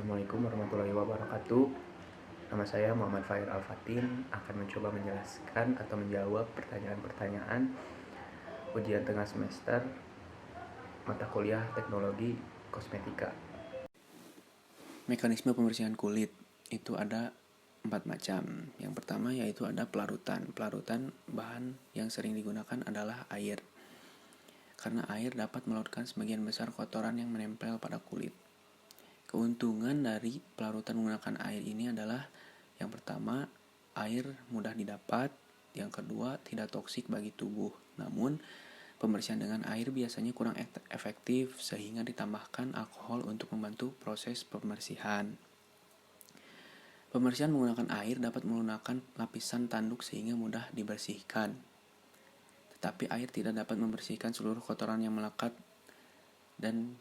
Assalamualaikum warahmatullahi wabarakatuh. Nama saya Muhammad Fair Al-Fatin, akan mencoba menjelaskan atau menjawab pertanyaan-pertanyaan ujian tengah semester mata kuliah Teknologi Kosmetika. Mekanisme pembersihan kulit itu ada 4 macam. Yang pertama yaitu ada pelarutan. Pelarutan bahan yang sering digunakan adalah air. Karena air dapat melarutkan sebagian besar kotoran yang menempel pada kulit. Keuntungan dari pelarutan menggunakan air ini adalah yang pertama, air mudah didapat. Yang kedua, tidak toksik bagi tubuh. Namun, pembersihan dengan air biasanya kurang efektif sehingga ditambahkan alkohol untuk membantu proses pembersihan. Pembersihan menggunakan air dapat menggunakan lapisan tanduk sehingga mudah dibersihkan. Tetapi air tidak dapat membersihkan seluruh kotoran yang melekat dan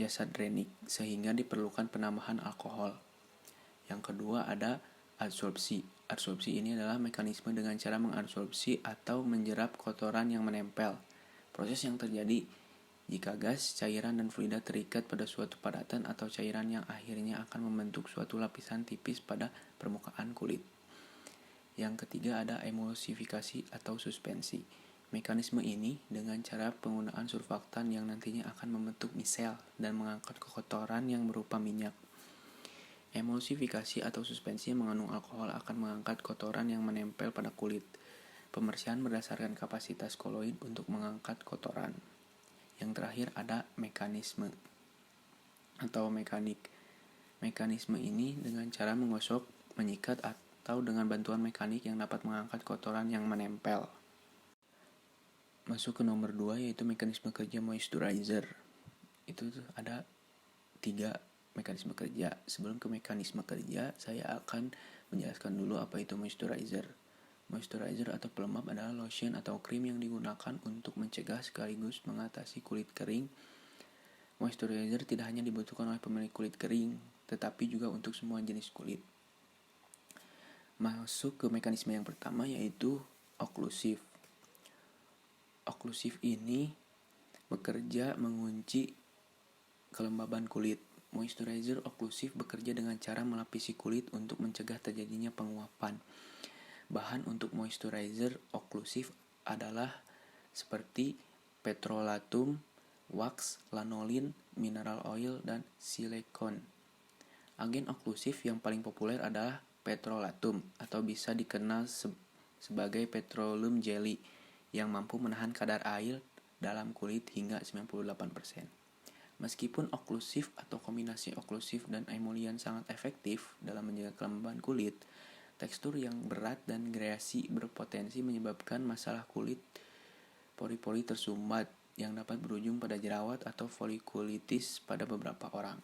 jasa draining sehingga diperlukan penambahan alkohol. Yang kedua ada adsorpsi. Adsorpsi ini adalah mekanisme dengan cara mengabsorpsi atau menjerap kotoran yang menempel. Proses yang terjadi jika gas, cairan, dan fluida terikat pada suatu padatan atau cairan yang akhirnya akan membentuk suatu lapisan tipis pada permukaan kulit. Yang ketiga ada emulsifikasi atau suspensi. Mekanisme ini dengan cara penggunaan surfaktan yang nantinya akan membentuk misel dan mengangkat kotoran yang berupa minyak. Emulsifikasi atau suspensi yang mengandung alkohol akan mengangkat kotoran yang menempel pada kulit. Pembersihan berdasarkan kapasitas koloid untuk mengangkat kotoran. Yang terakhir ada mekanisme atau mekanik. Mekanisme ini dengan cara menggosok, menyikat, atau dengan bantuan mekanik yang dapat mengangkat kotoran yang menempel. Masuk ke nomor 2 yaitu mekanisme kerja moisturizer. Itu ada 3 mekanisme kerja. Sebelum ke mekanisme kerja, saya akan menjelaskan dulu apa itu moisturizer. Moisturizer atau pelembab adalah lotion atau krim yang digunakan untuk mencegah sekaligus mengatasi kulit kering. Moisturizer tidak hanya dibutuhkan oleh pemilik kulit kering, tetapi juga untuk semua jenis kulit. Masuk ke mekanisme yang pertama yaitu oklusif. Oklusif ini bekerja mengunci kelembaban kulit. Moisturizer oklusif bekerja dengan cara melapisi kulit untuk mencegah terjadinya penguapan. Bahan untuk moisturizer oklusif adalah seperti petrolatum, wax, lanolin, mineral oil, dan silikon. Agen oklusif yang paling populer adalah petrolatum atau bisa dikenal sebagai petroleum jelly yang mampu menahan kadar air dalam kulit hingga 98%. Meskipun oklusif atau kombinasi oklusif dan emollient sangat efektif dalam menjaga kelembaban kulit, tekstur yang berat dan grasi berpotensi menyebabkan masalah kulit pori-pori tersumbat yang dapat berujung pada jerawat atau folikulitis pada beberapa orang.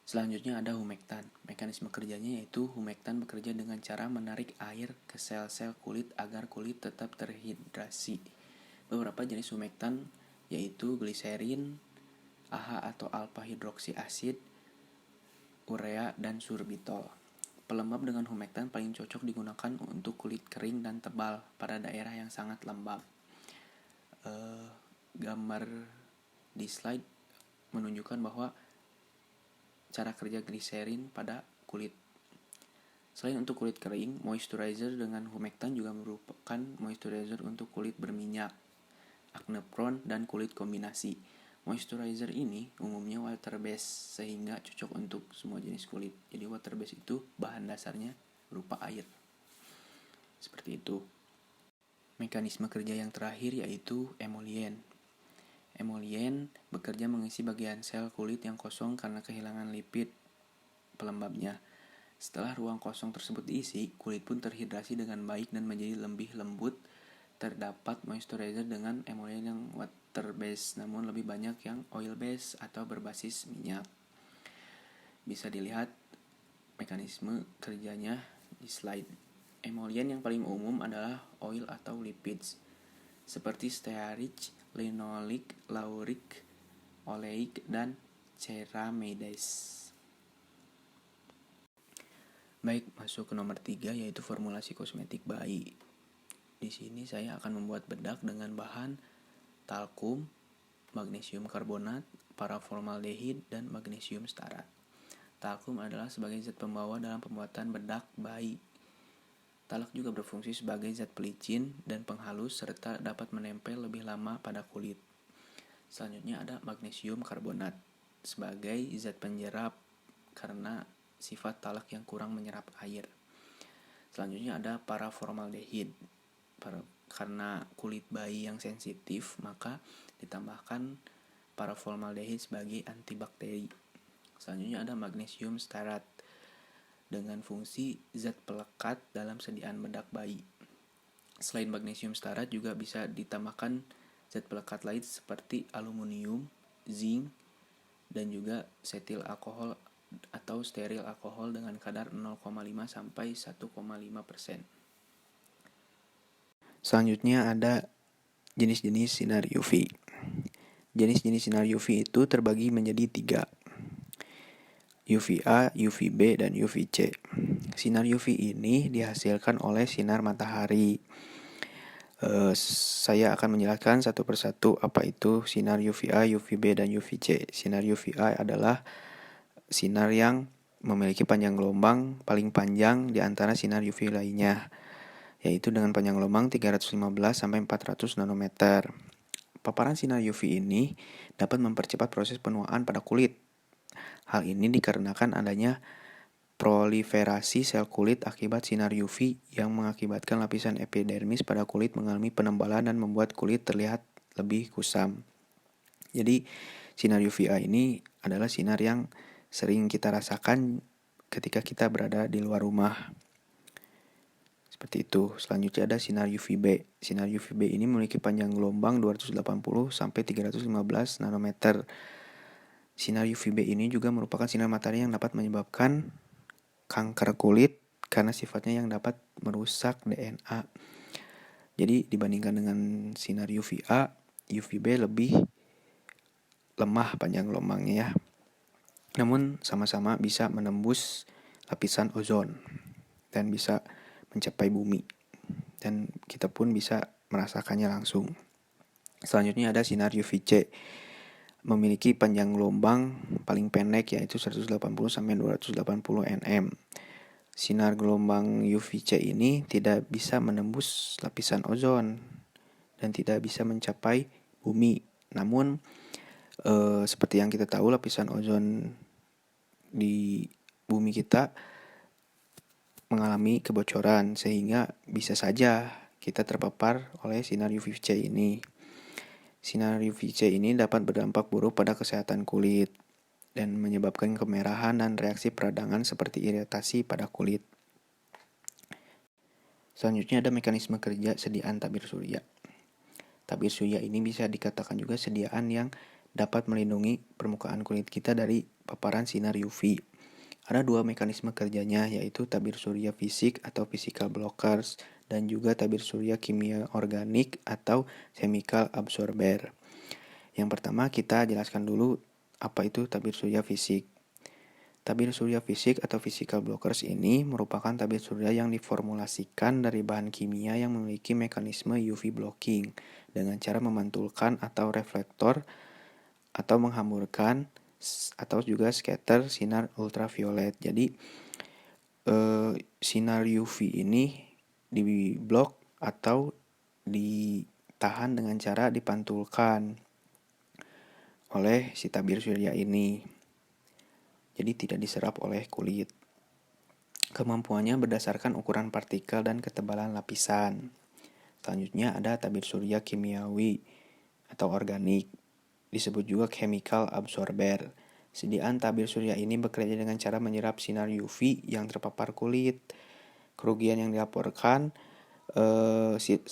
Selanjutnya ada humektan. Mekanisme kerjanya yaitu humektan bekerja dengan cara menarik air ke sel-sel kulit agar kulit tetap terhidrasi. Beberapa jenis humektan yaitu gliserin, AHA atau alpha hidroksi asid, urea, dan sorbitol. Pelembab dengan humektan paling cocok digunakan untuk kulit kering dan tebal pada daerah yang sangat lembab. Gambar di slide menunjukkan bahwa cara kerja gliserin pada kulit. Selain untuk kulit kering, moisturizer dengan humektan juga merupakan moisturizer untuk kulit berminyak, acne prone, dan kulit kombinasi. Moisturizer ini umumnya water based sehingga cocok untuk semua jenis kulit. Jadi water based itu bahan dasarnya berupa air. Seperti itu. Mekanisme kerja yang terakhir yaitu emollient. Emollient bekerja mengisi bagian sel kulit yang kosong karena kehilangan lipid pelembabnya. Setelah ruang kosong tersebut diisi, kulit pun terhidrasi dengan baik dan menjadi lebih lembut. Terdapat moisturizer dengan emollient yang water based, namun lebih banyak yang oil based atau berbasis minyak. Bisa dilihat mekanisme kerjanya di slide. Emollient yang paling umum adalah oil atau lipids, seperti stearich, linoleic, lauric, oleic, dan ceramides. Baik, masuk ke nomor 3 yaitu formulasi kosmetik bayi. Di sini saya akan membuat bedak dengan bahan talkum, magnesium karbonat, paraformaldehid, dan magnesium starat. Talkum adalah sebagai zat pembawa dalam pembuatan bedak bayi. Talak juga berfungsi sebagai zat pelicin dan penghalus serta dapat menempel lebih lama pada kulit. Selanjutnya ada magnesium karbonat sebagai zat penyerap karena sifat talak yang kurang menyerap air. Selanjutnya ada paraformaldehid. Karena kulit bayi yang sensitif, maka ditambahkan paraformaldehid sebagai antibakteri. Selanjutnya ada magnesium starat dengan fungsi zat pelekat dalam sediaan bedak bayi. Selain magnesium starat juga bisa ditambahkan zat pelekat lain seperti aluminium, zinc, dan juga setil alkohol atau steril alkohol dengan kadar 0,5 sampai 1,5%. Selanjutnya ada jenis-jenis sinar UV. Jenis-jenis sinar UV itu terbagi menjadi 3. UVA, UVB, dan UVC. Sinar UV ini dihasilkan oleh sinar matahari. Saya akan menjelaskan satu persatu apa itu sinar UVA, UVB, dan UVC. Sinar UVA adalah sinar yang memiliki panjang gelombang paling panjang di antara sinar UV lainnya, yaitu dengan panjang gelombang 315 sampai 400 nanometer. Paparan sinar UV ini dapat mempercepat proses penuaan pada kulit. Hal ini dikarenakan adanya proliferasi sel kulit akibat sinar UV yang mengakibatkan lapisan epidermis pada kulit mengalami penebalan dan membuat kulit terlihat lebih kusam. Jadi, sinar UVA ini adalah sinar yang sering kita rasakan ketika kita berada di luar rumah. Seperti itu. Selanjutnya ada sinar UVB. Sinar UVB ini memiliki panjang gelombang 280 sampai 315 nanometer. Sinar UVB ini juga merupakan sinar matahari yang dapat menyebabkan kanker kulit karena sifatnya yang dapat merusak DNA. Jadi dibandingkan dengan sinar UVA, UVB lebih lemah panjang gelombangnya ya. Namun sama-sama bisa menembus lapisan ozon dan bisa mencapai bumi. Dan kita pun bisa merasakannya langsung. Selanjutnya ada sinar UVC. Memiliki panjang gelombang paling pendek yaitu 180 sampai 280 nm. Sinar gelombang UVC ini tidak bisa menembus lapisan ozon dan tidak bisa mencapai bumi. Namun seperti yang kita tahu, lapisan ozon di bumi kita mengalami kebocoran sehingga bisa saja kita terpapar oleh sinar UVC ini. Sinar UVC ini dapat berdampak buruk pada kesehatan kulit dan menyebabkan kemerahan dan reaksi peradangan seperti iritasi pada kulit. Selanjutnya ada mekanisme kerja sediaan tabir surya. Tabir surya ini bisa dikatakan juga sediaan yang dapat melindungi permukaan kulit kita dari paparan sinar UV. Ada 2 mekanisme kerjanya, yaitu tabir surya fisik atau physical blockers dan juga tabir surya kimia organik atau chemical absorber. Yang pertama kita jelaskan dulu apa itu tabir surya fisik. Tabir surya fisik atau physical blockers ini merupakan tabir surya yang diformulasikan dari bahan kimia yang memiliki mekanisme UV blocking dengan cara memantulkan atau reflektor atau menghamburkan atau juga scatter sinar ultraviolet. Jadi sinar UV ini diblok atau ditahan dengan cara dipantulkan oleh si tabir surya ini. Jadi tidak diserap oleh kulit. Kemampuannya berdasarkan ukuran partikel dan ketebalan lapisan. Selanjutnya ada tabir surya kimiawi atau organik. Disebut juga chemical absorber. Sediaan tabir surya ini bekerja dengan cara menyerap sinar UV yang terpapar kulit. Kerugian yang dilaporkan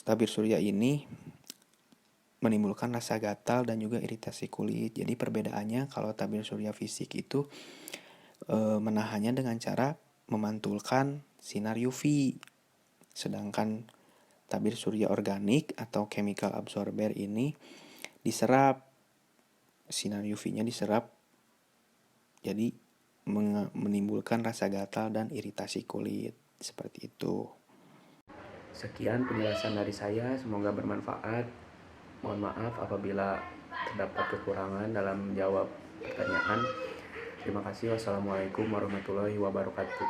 tabir surya ini menimbulkan rasa gatal dan juga iritasi kulit. Jadi perbedaannya kalau tabir surya fisik itu menahannya dengan cara memantulkan sinar UV. Sedangkan tabir surya organik atau chemical absorber ini diserap. Sinar UV-nya diserap. Jadi menimbulkan rasa gatal dan iritasi kulit. Seperti itu. Sekian penjelasan dari saya, semoga bermanfaat. Mohon maaf apabila terdapat kekurangan dalam menjawab pertanyaan. Terima kasih. Wassalamualaikum warahmatullahi wabarakatuh.